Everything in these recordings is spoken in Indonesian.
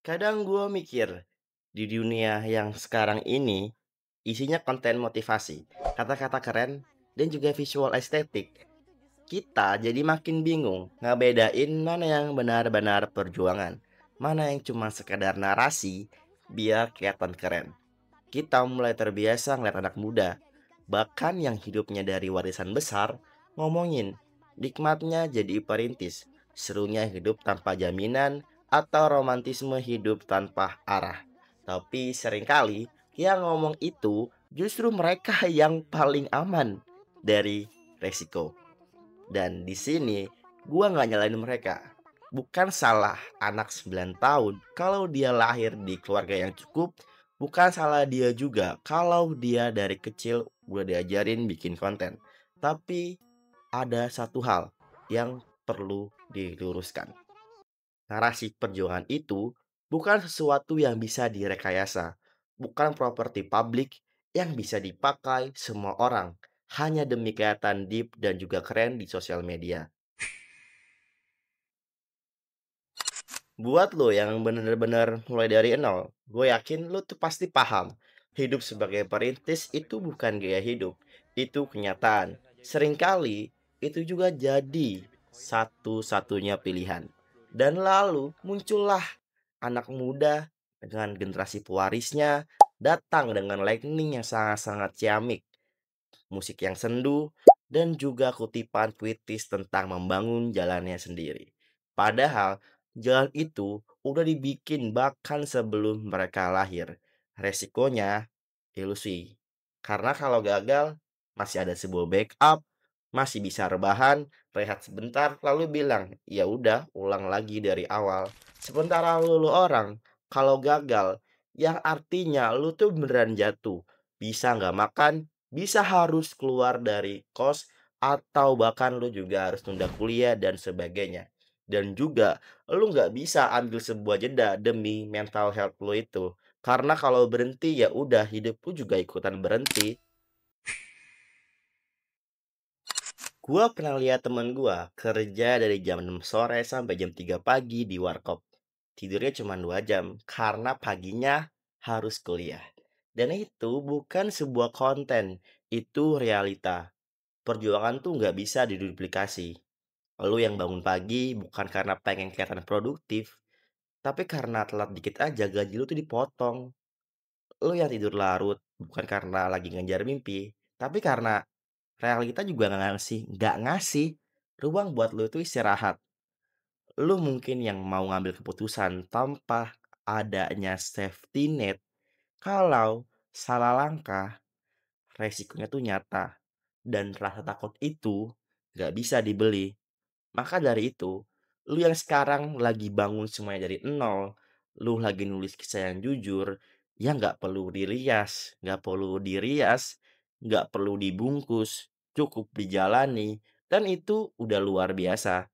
Kadang gue mikir, di dunia yang sekarang ini, isinya konten motivasi, kata-kata keren, dan juga visual estetik. Kita jadi makin bingung ngebedain mana yang benar-benar perjuangan, mana yang cuma sekedar narasi biar kelihatan keren. Kita mulai terbiasa ngeliat anak muda, bahkan yang hidupnya dari warisan besar, ngomongin nikmatnya jadi perintis, serunya hidup tanpa jaminan, atau romantisme hidup tanpa arah. Tapi seringkali yang ngomong itu justru mereka yang paling aman dari resiko. Dan di sini gua nggak nyalain mereka. Bukan salah anak 9 tahun kalau dia lahir di keluarga yang cukup. Bukan salah dia juga kalau dia dari kecil udah diajarin bikin konten. Tapi ada satu hal yang perlu diluruskan. Narasi perjuangan itu bukan sesuatu yang bisa direkayasa. Bukan properti publik yang bisa dipakai semua orang hanya demi kelihatan deep dan juga keren di sosial media. Buat lo yang bener-bener mulai dari nol, gue yakin lo tuh pasti paham. Hidup sebagai perintis itu bukan gaya hidup, itu kenyataan. Seringkali itu juga jadi satu-satunya pilihan. Dan lalu muncullah anak muda dengan generasi pewarisnya datang dengan lightning yang sangat-sangat ciamik, musik yang sendu, dan juga kutipan puitis tentang membangun jalannya sendiri. Padahal jalan itu udah dibikin bahkan sebelum mereka lahir. Resikonya ilusi. Karena kalau gagal masih ada sebuah backup, masih bisa rebahan, rehat sebentar lalu bilang, "Ya udah, ulang lagi dari awal." Sementara lu orang kalau gagal yang artinya lu tuh beneran jatuh, bisa nggak makan, bisa harus keluar dari kos, atau bahkan lu juga harus tunda kuliah dan sebagainya. Dan juga lu nggak bisa ambil sebuah jeda demi mental health lu itu. Karena kalau berhenti ya udah hidup lu juga ikutan berhenti. Gua pernah lihat temen gua kerja dari jam 6 sore sampai jam 3 pagi di warkop. Tidurnya cuma 2 jam karena paginya harus kuliah. Dan itu bukan sebuah konten, itu realita. Perjuangan tuh nggak bisa diduplikasi. Lu yang bangun pagi bukan karena pengen kelihatan produktif, tapi karena telat dikit aja gaji lu tuh dipotong. Lu yang tidur larut bukan karena lagi ngejar mimpi, tapi karena realita juga nggak ngasih ruang buat lu tuh istirahat. Lu mungkin yang mau ngambil keputusan tanpa adanya safety net. Kalau salah langkah, resikonya tuh nyata. Dan rasa takut itu nggak bisa dibeli. Maka dari itu, lu yang sekarang lagi bangun semuanya dari nol, lu lagi nulis kisah yang jujur, ya nggak perlu dirias, nggak perlu dibungkus, cukup dijalani, dan itu udah luar biasa.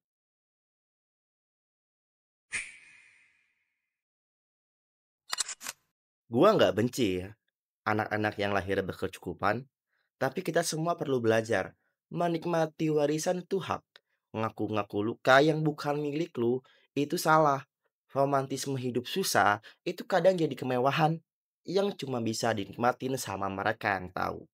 Gua nggak benci ya, anak-anak yang lahir berkecukupan, tapi kita semua perlu belajar. Menikmati warisan itu hak. Ngaku-ngaku luka yang bukan milik lu, itu salah. Romantisme hidup susah, itu kadang jadi kemewahan yang cuma bisa dinikmatin sama mereka yang tahu.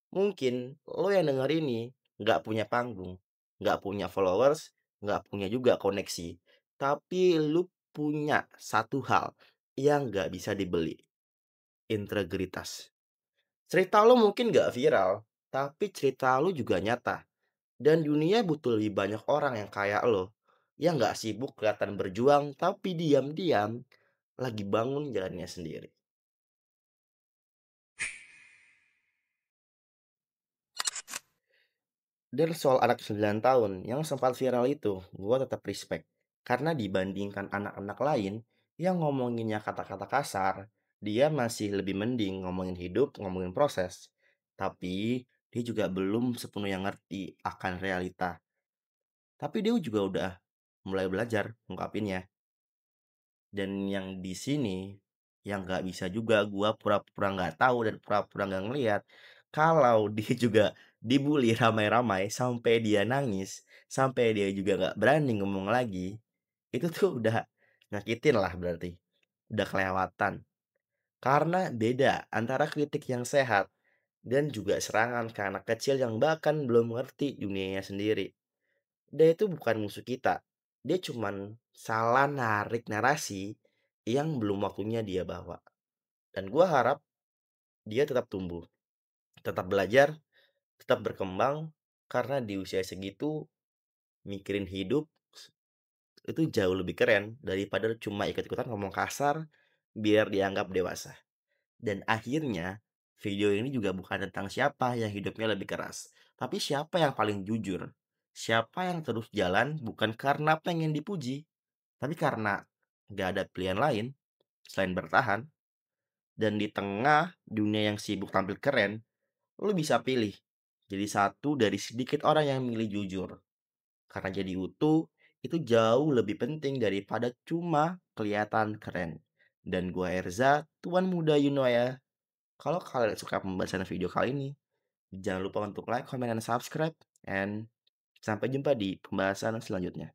Mungkin lo yang denger ini nggak punya panggung, nggak punya followers, nggak punya juga koneksi. Tapi lu punya satu hal yang nggak bisa dibeli, integritas. Cerita lo mungkin gak viral, tapi cerita lo juga nyata. Dan dunia butuh lebih banyak orang yang kayak lo. Yang gak sibuk kelihatan berjuang, tapi diam-diam lagi bangun jalannya sendiri. Dan soal anak 9 tahun yang sempat viral itu, gue tetap respect. Karena dibandingkan anak-anak lain yang ngomonginnya kata-kata kasar, dia masih lebih mending ngomongin hidup, ngomongin proses. Tapi dia juga belum sepenuhnya ngerti akan realita. Tapi dia juga udah mulai belajar ngungkapinnya. Dan yang di sini, yang nggak bisa juga gua pura-pura nggak tahu dan pura-pura nggak ngeliat, kalau dia juga dibully ramai-ramai sampai dia nangis, sampai dia juga nggak berani ngomong lagi, itu tuh udah nyakitin lah berarti. udah kelewatan. Karena beda antara kritik yang sehat dan juga serangan ke anak kecil yang bahkan belum mengerti dunianya sendiri. Dia itu bukan musuh kita. Dia cuman salah narik narasi yang belum waktunya dia bawa. Dan gua harap dia tetap tumbuh, tetap belajar, tetap berkembang, karena di usia segitu mikirin hidup itu jauh lebih keren daripada cuma ikut-ikutan ngomong kasar biar dianggap dewasa. Dan akhirnya video ini juga bukan tentang siapa yang hidupnya lebih keras, tapi siapa yang paling jujur. Siapa yang terus jalan bukan karena pengen dipuji, tapi karena nggak ada pilihan lain selain bertahan. Dan di tengah dunia yang sibuk tampil keren, lu bisa pilih jadi satu dari sedikit orang yang milih jujur. Karena jadi utuh itu jauh lebih penting daripada cuma kelihatan keren. Dan gua Erza, tuan muda ya. Kalau kalian suka pembahasan video kali ini, jangan lupa untuk like, comment, dan subscribe. And sampai jumpa di pembahasan selanjutnya.